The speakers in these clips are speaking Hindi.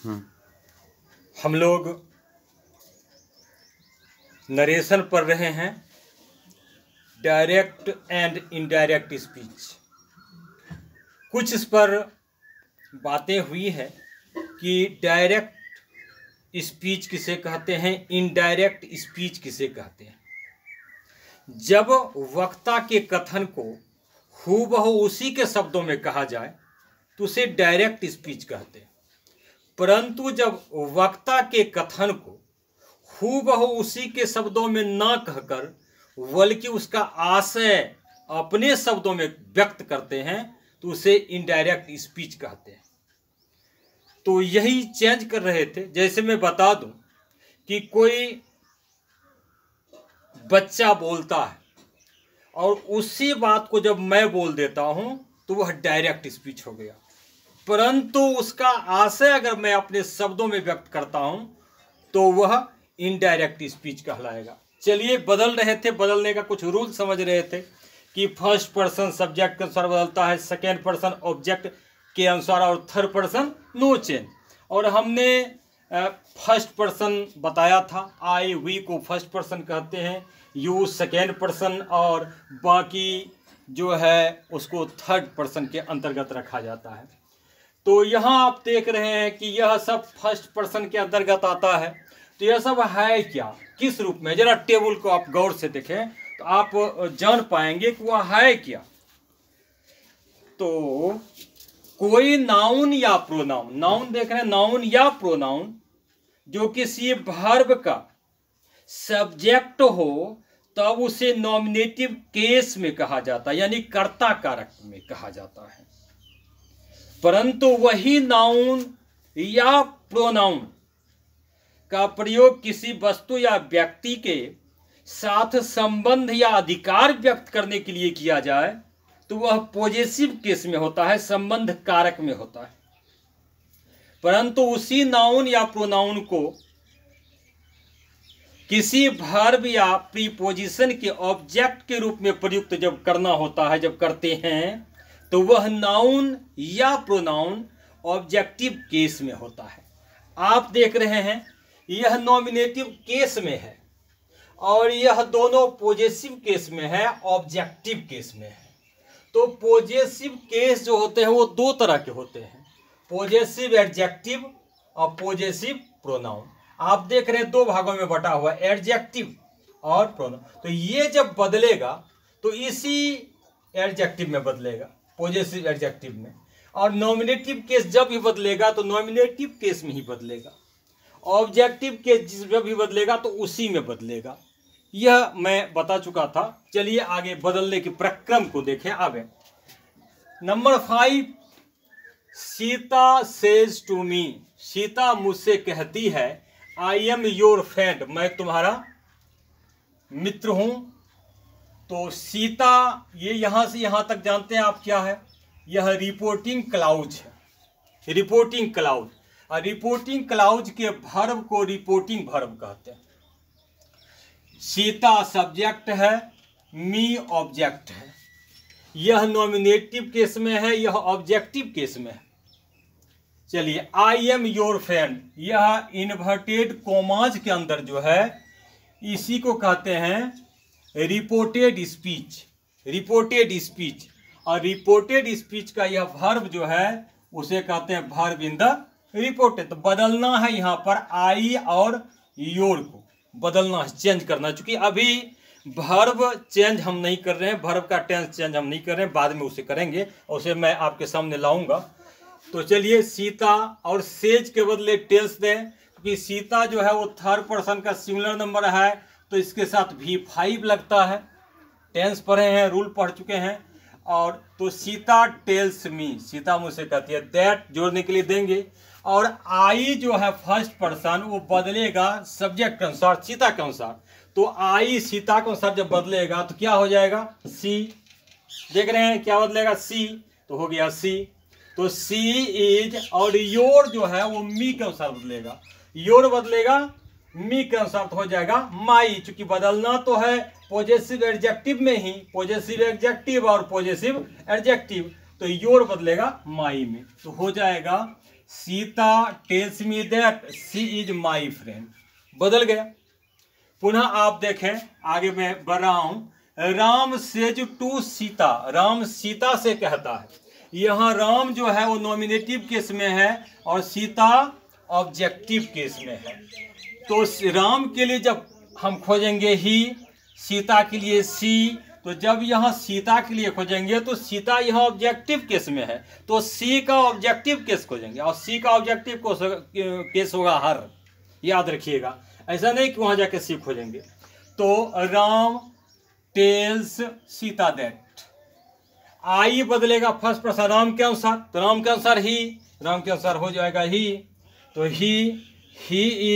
हम लोग नरेशन पढ़ रहे हैं डायरेक्ट एंड इनडायरेक्ट स्पीच। कुछ इस पर बातें हुई है कि डायरेक्ट स्पीच किसे कहते हैं, इनडायरेक्ट स्पीच किसे कहते हैं। जब वक्ता के कथन को हूबहू उसी के शब्दों में कहा जाए तो उसे डायरेक्ट स्पीच कहते हैं, परंतु जब वक्ता के कथन को हूबहू उसी के शब्दों में ना कहकर बल्कि उसका आशय अपने शब्दों में व्यक्त करते हैं तो उसे इनडायरेक्ट स्पीच कहते हैं। तो यही चेंज कर रहे थे। जैसे मैं बता दूं कि कोई बच्चा बोलता है और उसी बात को जब मैं बोल देता हूं तो वह डायरेक्ट स्पीच हो गया, परंतु उसका आशय अगर मैं अपने शब्दों में व्यक्त करता हूं तो वह इनडायरेक्ट स्पीच कहलाएगा। चलिए, बदल रहे थे, बदलने का कुछ रूल समझ रहे थे कि फर्स्ट पर्सन सब्जेक्ट के अनुसार बदलता है, सेकेंड पर्सन ऑब्जेक्ट के अनुसार और थर्ड पर्सन नो चेंज। और हमने फर्स्ट पर्सन बताया था, आई वी को फर्स्ट पर्सन कहते हैं, यू सेकेंड पर्सन और बाकी जो है उसको थर्ड पर्सन के अंतर्गत रखा जाता है। तो यहाँ आप देख रहे हैं कि यह सब फर्स्ट पर्सन के अंतर्गत आता है। तो यह सब है क्या, किस रूप में, जरा टेबल को आप गौर से देखें तो आप जान पाएंगे कि वह है क्या। तो कोई नाउन या प्रोनाउन, नाउन देख रहे हैं, नाउन या प्रोनाउन जो किसी वर्ब का सब्जेक्ट हो तब उसे नॉमिनेटिव केस में कहा जाता है, यानी कर्ता कारक में कहा जाता है। परंतु वही नाउन या प्रोनाउन का प्रयोग किसी वस्तु या व्यक्ति के साथ संबंध या अधिकार व्यक्त करने के लिए किया जाए तो वह पॉजेसिव केस में होता है, संबंध कारक में होता है। परंतु उसी नाउन या प्रोनाउन को किसी वर्ब या प्रीपोजिशन के ऑब्जेक्ट के रूप में प्रयुक्त जब करना होता है, जब करते हैं तो वह नाउन या प्रोनाउन ऑब्जेक्टिव केस में होता है। आप देख रहे हैं यह नॉमिनेटिव केस में है और यह दोनों पॉजेसिव केस में है, ऑब्जेक्टिव केस में है। तो पॉजेसिव केस जो होते हैं वो दो तरह के होते हैं, पॉजेसिव एडजेक्टिव और पॉजेसिव प्रोनाउन। आप देख रहे हैं दो भागों में बटा हुआ है, एडजेक्टिव और प्रोनाउन। तो ये जब बदलेगा तो इसी एडजेक्टिव में बदलेगा, पॉजेसिव एडजेक्टिव में, और नॉमिनेटिव केस जब भी बदलेगा तो नॉमिनेटिव केस में ही बदलेगा, ऑब्जेक्टिव केस जब भी बदलेगा तो उसी में बदलेगा। यह मैं बता चुका था। चलिए आगे बदलने के प्रक्रम को देखें। आगे number 5, Sita says to me, Sita मुझसे कहती है, आई एम योर फ्रेंड, मैं तुम्हारा मित्र हूं। तो सीता, ये यहां से यहां तक जानते हैं आप क्या है, यह रिपोर्टिंग क्लाउज है, रिपोर्टिंग क्लाउज। और रिपोर्टिंग क्लाउज के वर्ब को रिपोर्टिंग वर्ब कहते हैं। सीता सब्जेक्ट है, मी ऑब्जेक्ट है। यह नॉमिनेटिव केस में है, यह ऑब्जेक्टिव केस में है। चलिए, आई एम योर फ्रेंड, यह इन्वर्टेड कोमाज के अंदर जो है इसी को कहते हैं रिपोर्टेड स्पीच, रिपोर्टेड स्पीच। और रिपोर्टेड स्पीच का यह वर्ब जो है उसे कहते हैं वर्ब इन द रिपोर्टेड। तो बदलना है यहाँ पर आई और योर को बदलना है, चेंज करना है। चूंकि अभी वर्ब चेंज हम नहीं कर रहे हैं, वर्ब का टेंस चेंज हम नहीं कर रहे हैं, बाद में उसे करेंगे और उसे मैं आपके सामने लाऊंगा। तो चलिए, सीता और सेज के बदले टेल्स दें, क्योंकि सीता जो है वो थर्ड पर्सन का सिंगुलर नंबर है तो इसके साथ V5 लगता है। टेंस पढ़े हैं, रूल पढ़ चुके हैं। और तो सीता टेल्स मी, सीता मुझसे कहती है, दैट जोड़ने के लिए देंगे। और आई जो है फर्स्ट पर्सन वो बदलेगा सब्जेक्ट के अनुसार, सीता के अनुसार। तो आई सीता के अनुसार जब बदलेगा तो क्या हो जाएगा, सी। देख रहे हैं क्या बदलेगा, सी, तो हो गया सी। तो सी इज, और योर जो है वो मी के अनुसार बदलेगा, योर बदलेगा मी के अनुसार तो हो जाएगा माई। चूंकि बदलना तो है पॉजेसिव एडजेक्टिव में ही, पॉजेसिव एडजेक्टिव और पॉजेसिव एडजेक्टिव, तो योर बदलेगा माई में, तो हो जाएगा Sita tells me that she is my friend, बदल गया। पुनः आप देखें, आगे मैं बढ़ रहा हूं। राम सेज टू सीता, राम सीता से कहता है। यहाँ राम जो है वो नॉमिनेटिव केस में है और सीता ऑब्जेक्टिव केस में है। तो राम के लिए जब हम खोजेंगे ही, सीता के लिए सी, तो जब यहाँ सीता के लिए खोजेंगे तो सीता यहाँ ऑब्जेक्टिव केस में है, तो सी का ऑब्जेक्टिव केस खोजेंगे और सी का ऑब्जेक्टिव केस होगा हर, याद रखिएगा। ऐसा नहीं कि वहाँ जाके सी खोजेंगे। तो राम टेल्स सीता दैट, आई बदलेगा फर्स्ट पर्सन राम के अनुसार, तो राम के अनुसार ही, राम के अनुसार हो जाएगा ही, तो ही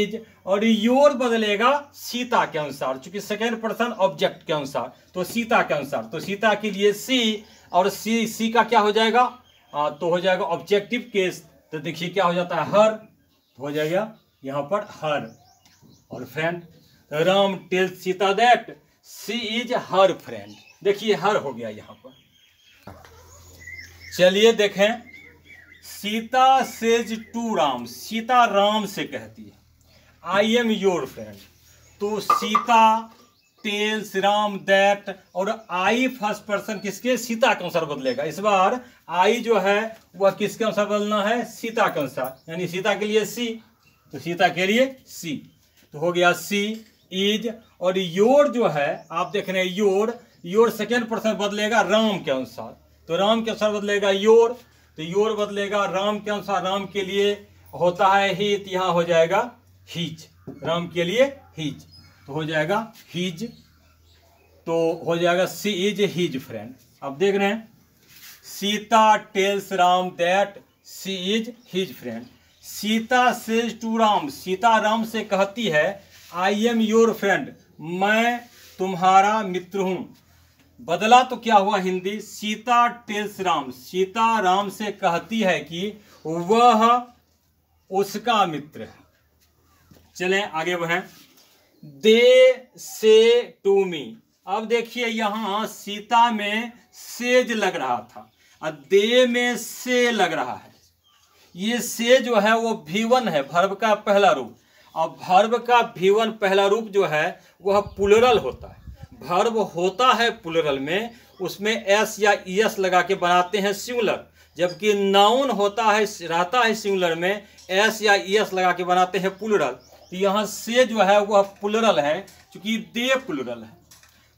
इज, और योर बदलेगा सीता के अनुसार, चूंकि सेकेंड पर्सन ऑब्जेक्ट के अनुसार, तो सीता के अनुसार, तो सीता के लिए सी, और सी का क्या हो जाएगा, तो हो जाएगा ऑब्जेक्टिव केस। तो देखिए क्या हो जाता है, हर, तो हो जाएगा यहाँ पर हर। और friend, Ram tells Sita that she is her friend, देखिए हर हो गया यहाँ पर। चलिए देखें, सीता सेज टू राम, सीता राम से कहती है आई एम योर फ्रेंड, तो सीता टेल्स राम दैट, और आई फर्स्ट पर्सन किसके, सीता के अनुसार बदलेगा। इस बार आई जो है वह किसके अनुसार बदलना है, सीता के अनुसार, यानी सीता के लिए सी, तो सीता के लिए सी, तो हो गया सी इज। और योर जो है आप देख रहे हैं, योर सेकेंड पर्सन बदलेगा राम के अनुसार, तो राम के अनुसार बदलेगा योर, तो योर बदलेगा राम के अनुसार, राम के लिए होता है हित, यहाँ हो जाएगा हिज, राम के लिए हिज, तो हो जाएगा हिज, तो हो जाएगा सी इज हिज फ्रेंड। अब देख रहे हैं, Sita tells Ram that she is his friend, Sita says to Ram, Sita Ram से कहती है आई एम योर फ्रेंड, मैं तुम्हारा मित्र हूं। बदला तो क्या हुआ हिंदी, सीता टेल्स राम, सीता राम से कहती है कि वह उसका मित्र है। चलें आगे बढ़ें, दे से टू मी, अब देखिए यहाँ सीता में सेज लग रहा था और दे में से लग रहा है। ये से जो है वो V1 है, भर्ब का पहला रूप, और भर्ब का V1 पहला रूप जो है वह प्लुरल होता है। भर्ब होता है प्लुरल में, उसमें एस या ईएस लगा के बनाते हैं सिंगुलर, जबकि नाउन होता है, रहता है सिंगुलर में, एस या ईएस लगा के बनाते हैं प्लुरल। तो यहाँ से जो है वह प्लुरल है, क्योंकि दे प्लुरल है,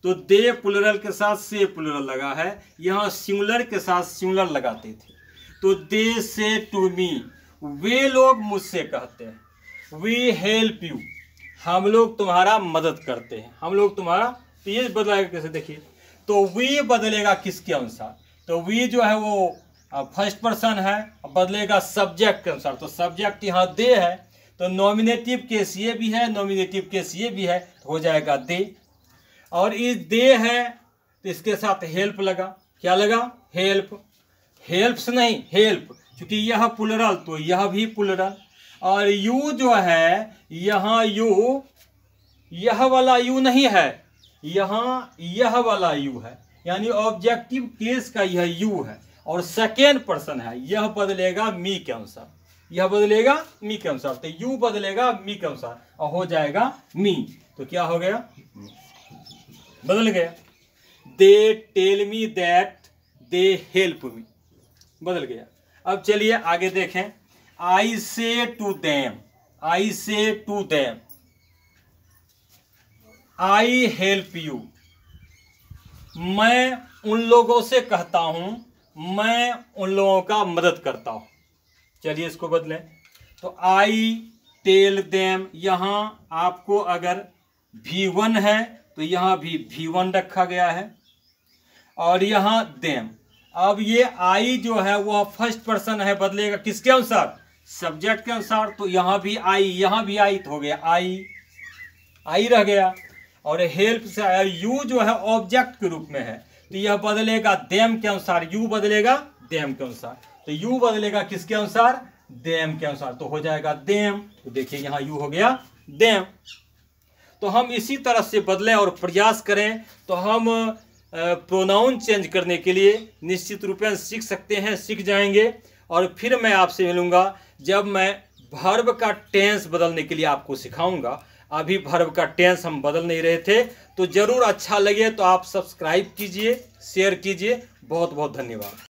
तो दे प्लुरल के साथ से प्लुरल लगा है। यहाँ सिंगुलर के साथ सिंगुलर लगाते थे, तो दे से टू मी, वे लोग मुझसे कहते हैं वी हेल्प यू, हम लोग तुम्हारा मदद करते हैं, हम लोग तुम्हारा, तो ये बदलाएगा कैसे देखिए, तो वी बदलेगा किसके अनुसार, तो वी जो है वो फर्स्ट पर्सन है, बदलेगा सब्जेक्ट के अनुसार, तो सब्जेक्ट यहाँ दे है, तो नॉमिनेटिव केस ये भी है, नॉमिनेटिव केस ये भी है, तो हो जाएगा दे। और ये दे है तो इसके साथ हेल्प लगा, क्या लगा, हेल्प, हेल्प्स नहीं हेल्प, क्योंकि यह प्लुरल तो यह भी प्लुरल। और यू जो है यहाँ यू, यह वाला यू नहीं है, यहाँ यह वाला यू है, यानी ऑब्जेक्टिव केस का यह यू है और सेकेंड पर्सन है, यह बदलेगा मी के अनुसार, यह बदलेगा मी के अनुसार, तो यू बदलेगा मी के अनुसार और हो जाएगा मी, तो क्या हो गया, बदल गया। They tell me that they help me, बदल गया। अब चलिए आगे देखें, आई say to them, I say to them, I help you, मैं उन लोगों से कहता हूं, मैं उन लोगों का मदद करता हूं। चलिए इसको बदलें, तो आई टेल देम, यहां आपको अगर V1 है तो यहां भी V1 रखा गया है, और यहां देम। अब ये आई जो है वह फर्स्ट पर्सन है, बदलेगा किसके अनुसार, सब्जेक्ट के अनुसार, तो यहां भी आई, यहां भी आई, तो हो गया आई, आई रह गया। और हेल्प से आया, यू जो है ऑब्जेक्ट के रूप में है, तो यह बदलेगा देम के अनुसार, यू बदलेगा देम के अनुसार, तो यू बदलेगा किसके अनुसार, देम के अनुसार, तो हो जाएगा देम। तो देखिए यहाँ यू हो गया देम। तो हम इसी तरह से बदलें और प्रयास करें तो हम प्रोनाउन चेंज करने के लिए निश्चित रूप से सीख सकते हैं, सीख जाएंगे। और फिर मैं आपसे मिलूंगा जब मैं वर्ब का टेंस बदलने के लिए आपको सिखाऊंगा। अभी वर्ब का टेंस हम बदल नहीं रहे थे। तो जरूर अच्छा लगे तो आप सब्सक्राइब कीजिए, शेयर कीजिए। बहुत बहुत धन्यवाद।